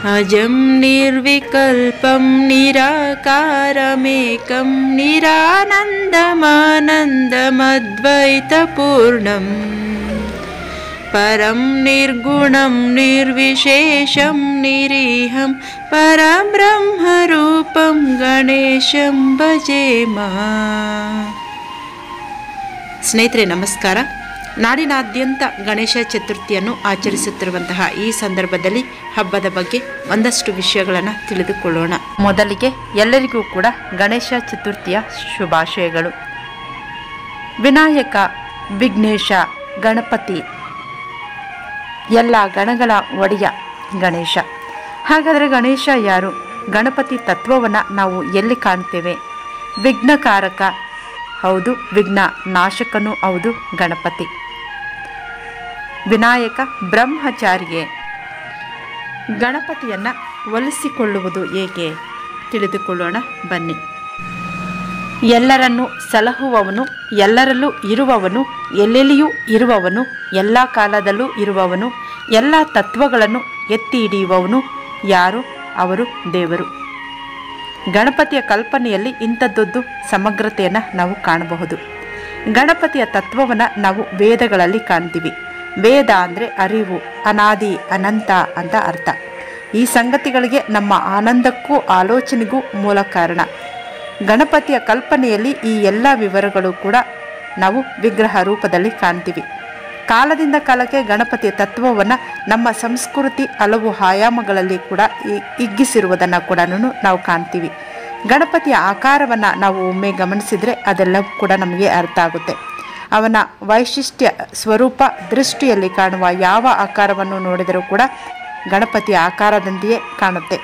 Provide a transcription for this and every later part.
अजं निर्विकल्पं निराकारमेकं निरानन्दमानन्दमद्वैतपूर्णम् परं निर्गुणं निर्विशेषं निरीहं परब्रह्मरूपं गणेशं भजेम। ಸ್ನೇಹಿತರೆ ನಮಸ್ಕಾರ. ನಾಡಿನಾದ್ಯಂತ ಗಣೇಶ ಚತುರ್ಥಿಯನ್ನು ಆಚರಿಸುತ್ತಿರುವಂತಹ ಈ ಸಂದರ್ಭದಲ್ಲಿ ಹಬ್ಬದ ಬಗ್ಗೆ ಒಂದಷ್ಟು ವಿಷಯಗಳನ್ನು ತಿಳಿದುಕೊಳ್ಳೋಣ. ಮೊದಲಿಗೆ ಎಲ್ಲರಿಗೂ ಕೂಡ ಗಣೇಶ ಚತುರ್ಥಿಯ ಶುಭಾಶಯಗಳು. ವಿನಾಯಕ, ವಿಘ್ನೇಶ, ಗಣಪತಿ ಎಲ್ಲ ಗಣಗಳ ಒಡೆಯ ಗಣೇಶ. ಹಾಗಾದರೆ ಗಣೇಶ ಯಾರು? ಗಣಪತಿ ತತ್ವವನ್ನು ನಾವು ಎಲ್ಲಿ ಕಾಣ್ತೇವೆ? ವಿಘ್ನಕಾರಕ ಹೌದು, ವಿಘ್ನ ನಾಶಕನೂ ಹೌದು ಗಣಪತಿ. ವಿನಾಯಕ ಬ್ರಹ್ಮಚಾರಿಗೆ. ಗಣಪತಿಯನ್ನು ಒಲಿಸಿಕೊಳ್ಳುವುದು ಏಕೆ ತಿಳಿದುಕೊಳ್ಳೋಣ ಬನ್ನಿ. ಎಲ್ಲರನ್ನೂ ಸಲಹುವವನು, ಎಲ್ಲರಲ್ಲೂ ಇರುವವನು, ಎಲ್ಲೆಲ್ಲಿಯೂ ಇರುವವನು, ಎಲ್ಲ ಕಾಲದಲ್ಲೂ ಇರುವವನು, ಎಲ್ಲ ತತ್ವಗಳನ್ನು ಎತ್ತಿ ಹಿಡಿಯುವವನು ಯಾರು? ಅವರು ದೇವರು. ಗಣಪತಿಯ ಕಲ್ಪನೆಯಲ್ಲಿ ಇಂಥದ್ದೊಂದು ಸಮಗ್ರತೆಯನ್ನು ನಾವು ಕಾಣಬಹುದು. ಗಣಪತಿಯ ತತ್ವವನ್ನು ನಾವು ವೇದಗಳಲ್ಲಿ ಕಾಣ್ತೀವಿ. ವೇದ ಅಂದರೆ ಅರಿವು, ಅನಾದಿ, ಅನಂತ ಅಂತ ಅರ್ಥ. ಈ ಸಂಗತಿಗಳಿಗೆ ನಮ್ಮ ಆನಂದಕ್ಕೂ ಆಲೋಚನೆಗೂ ಮೂಲ ಕಾರಣ. ಗಣಪತಿಯ ಕಲ್ಪನೆಯಲ್ಲಿ ಈ ಎಲ್ಲ ವಿವರಗಳು ಕೂಡ ನಾವು ವಿಗ್ರಹ ರೂಪದಲ್ಲಿ ಕಾಣ್ತೀವಿ. ಕಾಲದಿಂದ ಕಾಲಕ್ಕೆ ಗಣಪತಿಯ ತತ್ವವನ್ನು ನಮ್ಮ ಸಂಸ್ಕೃತಿ ಹಲವು ಆಯಾಮಗಳಲ್ಲಿ ಕೂಡ ಹಿಗ್ಗಿಸಿರುವುದನ್ನು ಕೂಡ ನಾವು ಕಾಣ್ತೀವಿ. ಗಣಪತಿಯ ಆಕಾರವನ್ನು ನಾವು ಒಮ್ಮೆ ಗಮನಿಸಿದರೆ ಅದೆಲ್ಲವೂ ಕೂಡ ನಮಗೆ ಅರ್ಥ ಆಗುತ್ತೆ. ಅವನ ವೈಶಿಷ್ಟ್ಯ ಸ್ವರೂಪ ದೃಷ್ಟಿಯಲ್ಲಿ ಕಾಣುವ ಯಾವ ಆಕಾರವನ್ನು ನೋಡಿದರೂ ಕೂಡ ಗಣಪತಿಯ ಆಕಾರದಂತೆಯೇ ಕಾಣುತ್ತೆ.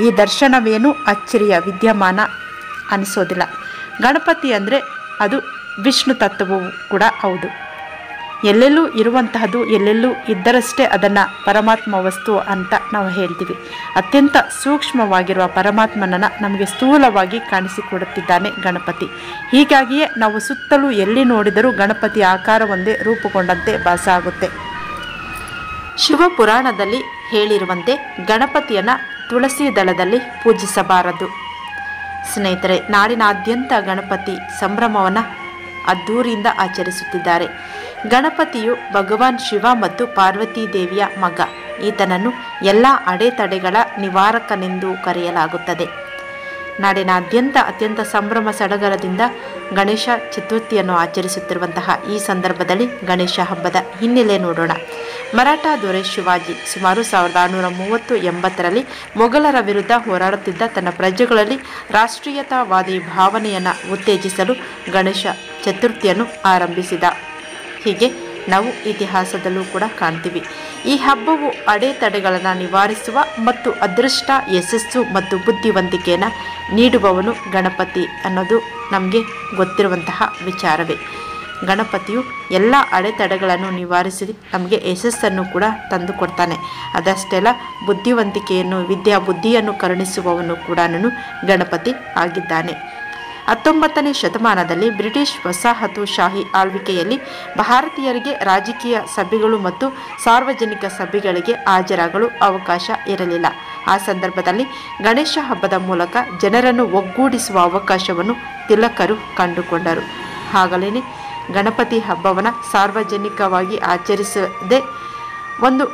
ಈ ದರ್ಶನವೇನು ಅಚ್ಚರಿಯ ವಿದ್ಯಮಾನ ಅನಿಸೋದಿಲ್ಲ. ಗಣಪತಿ ಅಂದರೆ ಅದು ವಿಷ್ಣು ತತ್ವವೂ ಕೂಡ ಹೌದು. ಎಲ್ಲೆಲ್ಲೂ ಇರುವಂತಹದ್ದು, ಎಲ್ಲೆಲ್ಲೂ ಇದ್ದರಷ್ಟೇ ಅದನ್ನು ಪರಮಾತ್ಮ ವಸ್ತು ಅಂತ ನಾವು ಹೇಳ್ತೀವಿ. ಅತ್ಯಂತ ಸೂಕ್ಷ್ಮವಾಗಿರುವ ಪರಮಾತ್ಮನನ್ನು ನಮಗೆ ಸ್ಥೂಲವಾಗಿ ಕಾಣಿಸಿಕೊಡುತ್ತಿದ್ದಾನೆ ಗಣಪತಿ. ಹೀಗಾಗಿಯೇ ನಾವು ಸುತ್ತಲೂ ಎಲ್ಲಿ ನೋಡಿದರೂ ಗಣಪತಿಯ ಆಕಾರ ಒಂದೇ ರೂಪುಗೊಂಡಂತೆ ಭಾಸ ಆಗುತ್ತೆ. ಶಿವಪುರಾಣದಲ್ಲಿ ಹೇಳಿರುವಂತೆ ಗಣಪತಿಯನ್ನು ತುಳಸಿ ದಳದಲ್ಲಿ ಪೂಜಿಸಬಾರದು. ಸ್ನೇಹಿತರೆ, ನಾಡಿನಾದ್ಯಂತ ಗಣಪತಿ ಸಂಭ್ರಮವನ್ನು ಅದ್ದೂರಿಯಿಂದ ಆಚರಿಸುತ್ತಿದ್ದಾರೆ. ಗಣಪತಿಯು ಭಗವಾನ್ ಶಿವ ಮತ್ತು ಪಾರ್ವತಿ ದೇವಿಯ ಮಗ. ಈತನನ್ನು ಎಲ್ಲ ಅಡೆತಡೆಗಳ ನಿವಾರಕನೆಂದು ಕರೆಯಲಾಗುತ್ತದೆ. ನಾಡಿನಾದ್ಯಂತ ಅತ್ಯಂತ ಸಂಭ್ರಮ ಸಡಗರದಿಂದ ಗಣೇಶ ಚತುರ್ಥಿಯನ್ನು ಆಚರಿಸುತ್ತಿರುವಂತಹ ಈ ಸಂದರ್ಭದಲ್ಲಿ ಗಣೇಶ ಹಬ್ಬದ ಹಿನ್ನೆಲೆ ನೋಡೋಣ. ಮರಾಠ ದೊರೆ ಶಿವಾಜಿ ಸುಮಾರು 1630-80ರಲ್ಲಿ ಮೊಘಲರ ವಿರುದ್ಧ ಹೋರಾಡುತ್ತಿದ್ದ ತನ್ನ ಪ್ರಜೆಗಳಲ್ಲಿ ರಾಷ್ಟ್ರೀಯತಾವಾದಿ ಭಾವನೆಯನ್ನು ಉತ್ತೇಜಿಸಲು ಗಣೇಶ ಚತುರ್ಥಿಯನ್ನು ಆರಂಭಿಸಿದ. ಹೀಗೆ ನಾವು ಇತಿಹಾಸದಲ್ಲೂ ಕೂಡ ಕಾಣ್ತೀವಿ. ಈ ಹಬ್ಬವು ಅಡೆತಡೆಗಳನ್ನು ನಿವಾರಿಸುವ ಮತ್ತು ಅದೃಷ್ಟ, ಯಶಸ್ಸು ಮತ್ತು ಬುದ್ಧಿವಂತಿಕೆಯನ್ನು ನೀಡುವವನು ಗಣಪತಿ ಅನ್ನೋದು ನಮಗೆ ಗೊತ್ತಿರುವಂತಹ ವಿಚಾರವೇ. ಗಣಪತಿಯು ಎಲ್ಲ ಅಡೆತಡೆಗಳನ್ನು ನಿವಾರಿಸಿ ನಮಗೆ ಯಶಸ್ಸನ್ನು ಕೂಡ ತಂದು ಕೊಡ್ತಾನೆ. ಅದಷ್ಟೇ ಅಲ್ಲ, ಬುದ್ಧಿವಂತಿಕೆಯನ್ನು, ಬುದ್ಧಿಯನ್ನು ಕರುಣಿಸುವವನು ಕೂಡ ಗಣಪತಿ ಆಗಿದ್ದಾನೆ. 19ನೇ ಶತಮಾನದಲ್ಲಿ ಬ್ರಿಟಿಷ್ ವಸಾಹತುಶಾಹಿ ಆಳ್ವಿಕೆಯಲ್ಲಿ ಭಾರತೀಯರಿಗೆ ರಾಜಕೀಯ ಸಭೆಗಳು ಮತ್ತು ಸಾರ್ವಜನಿಕ ಸಭೆಗಳಿಗೆ ಹಾಜರಾಗಲು ಅವಕಾಶ ಇರಲಿಲ್ಲ. ಆ ಸಂದರ್ಭದಲ್ಲಿ ಗಣೇಶ ಹಬ್ಬದ ಮೂಲಕ ಜನರನ್ನು ಒಗ್ಗೂಡಿಸುವ ಅವಕಾಶವನ್ನು ತಿಲಕರು ಕಂಡುಕೊಂಡರು. ಹಾಗಲೇ ಗಣಪತಿ ಹಬ್ಬವನ್ನು ಸಾರ್ವಜನಿಕವಾಗಿ ಆಚರಿಸದೆ ಒಂದು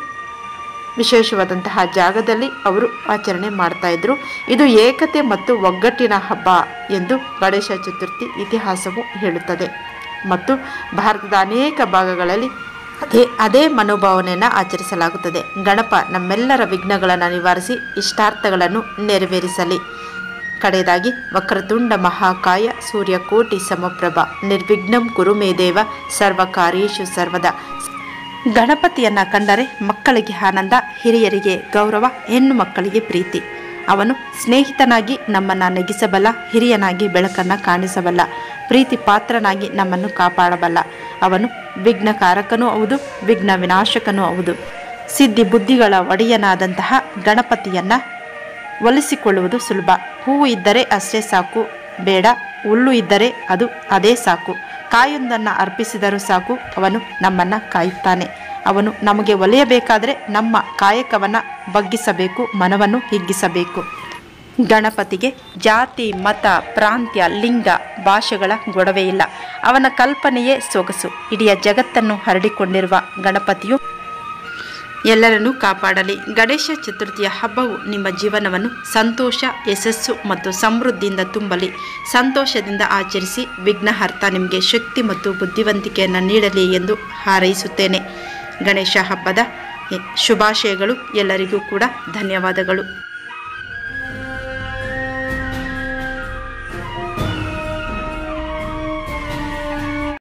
ವಿಶೇಷವಾದಂತಹ ಜಾಗದಲ್ಲಿ ಅವರು ಆಚರಣೆ ಮಾಡ್ತಾಯಿದ್ರು. ಇದು ಏಕತೆ ಮತ್ತು ಒಗ್ಗಟ್ಟಿನ ಹಬ್ಬ ಎಂದು ಗಣೇಶ ಚತುರ್ಥಿ ಇತಿಹಾಸವು ಹೇಳುತ್ತದೆ. ಮತ್ತು ಭಾರತದ ಅನೇಕ ಭಾಗಗಳಲ್ಲಿ ಅದೇ ಮನೋಭಾವನೆಯನ್ನು ಆಚರಿಸಲಾಗುತ್ತದೆ. ಗಣಪ ನಮ್ಮೆಲ್ಲರ ವಿಘ್ನಗಳನ್ನು ನಿವಾರಿಸಿ ಇಷ್ಟಾರ್ಥಗಳನ್ನು ನೆರವೇರಿಸಲಿ. ಕಡೆಯದಾಗಿ ವಕ್ರತುಂಡ ಮಹಾಕಾಯ ಸೂರ್ಯಕೋಟಿ ಸಮಪ್ರಭ ನಿರ್ವಿಘ್ನಂ ಕುರು ಮೇ ದೇವ ಸರ್ವಕಾರ್ಯೇಷು ಸರ್ವದಾ. ಗಣಪತಿಯನ್ನು ಕಂಡರೆ ಮಕ್ಕಳಿಗೆ ಆನಂದ, ಹಿರಿಯರಿಗೆ ಗೌರವ, ಹೆಣ್ಣು ಮಕ್ಕಳಿಗೆ ಪ್ರೀತಿ. ಅವನು ಸ್ನೇಹಿತನಾಗಿ ನಮ್ಮನ್ನು ನೆಗಿಸಬಲ್ಲ, ಹಿರಿಯನಾಗಿ ಬೆಳಕನ್ನು ಕಾಣಿಸಬಲ್ಲ, ಪ್ರೀತಿ ಪಾತ್ರನಾಗಿ ನಮ್ಮನ್ನು ಕಾಪಾಡಬಲ್ಲ. ಅವನು ವಿಘ್ನಕಾರಕನೂ ಹೌದು, ವಿಘ್ನ ವಿನಾಶಕನೂ ಹೌದು. ಸಿದ್ಧಿ ಬುದ್ಧಿಗಳ ಒಡೆಯನಾದಂತಹ ಗಣಪತಿಯನ್ನು ಒಲಿಸಿಕೊಳ್ಳುವುದು ಸುಲಭ. ಹೂವು ಇದ್ದರೆ ಅಷ್ಟೇ ಸಾಕು, ಬೇಡ ಹುಲ್ಲು ಇದ್ದರೆ ಅದೇ ಸಾಕು. ಕಾಯೊಂದನ್ನು ಅರ್ಪಿಸಿದರೂ ಸಾಕು, ಅವನು ನಮ್ಮನ್ನು ಕಾಯುತ್ತಾನೆ. ಅವನು ನಮಗೆ ಒಲಿಯಬೇಕಾದರೆ ನಮ್ಮ ಕಾಯಕವನ್ನು ಬಗ್ಗಿಸಬೇಕು, ಮನವನ್ನು ಹಿಗ್ಗಿಸಬೇಕು. ಗಣಪತಿಗೆ ಜಾತಿ, ಮತ, ಪ್ರಾಂತ್ಯ, ಲಿಂಗ, ಭಾಷೆಗಳ ಗೊಡವೆ ಇಲ್ಲ. ಅವನ ಕಲ್ಪನೆಯೇ ಸೊಗಸು. ಇಡೀ ಜಗತ್ತನ್ನು ಹರಡಿಕೊಂಡಿರುವ ಗಣಪತಿಯು ಎಲ್ಲರನ್ನೂ ಕಾಪಾಡಲಿ. ಗಣೇಶ ಚತುರ್ಥಿಯ ಹಬ್ಬವು ನಿಮ್ಮ ಜೀವನವನ್ನು ಸಂತೋಷ, ಯಶಸ್ಸು ಮತ್ತು ಸಮೃದ್ಧಿಯಿಂದ ತುಂಬಲಿ. ಸಂತೋಷದಿಂದ ಆಚರಿಸಿ. ವಿಘ್ನಹರ್ತ ನಿಮಗೆ ಶಕ್ತಿ ಮತ್ತು ಬುದ್ಧಿವಂತಿಕೆಯನ್ನು ನೀಡಲಿ ಎಂದು ಹಾರೈಸುತ್ತೇನೆ. ಗಣೇಶ ಹಬ್ಬದ ಶುಭಾಶಯಗಳು. ಎಲ್ಲರಿಗೂ ಕೂಡ ಧನ್ಯವಾದಗಳು.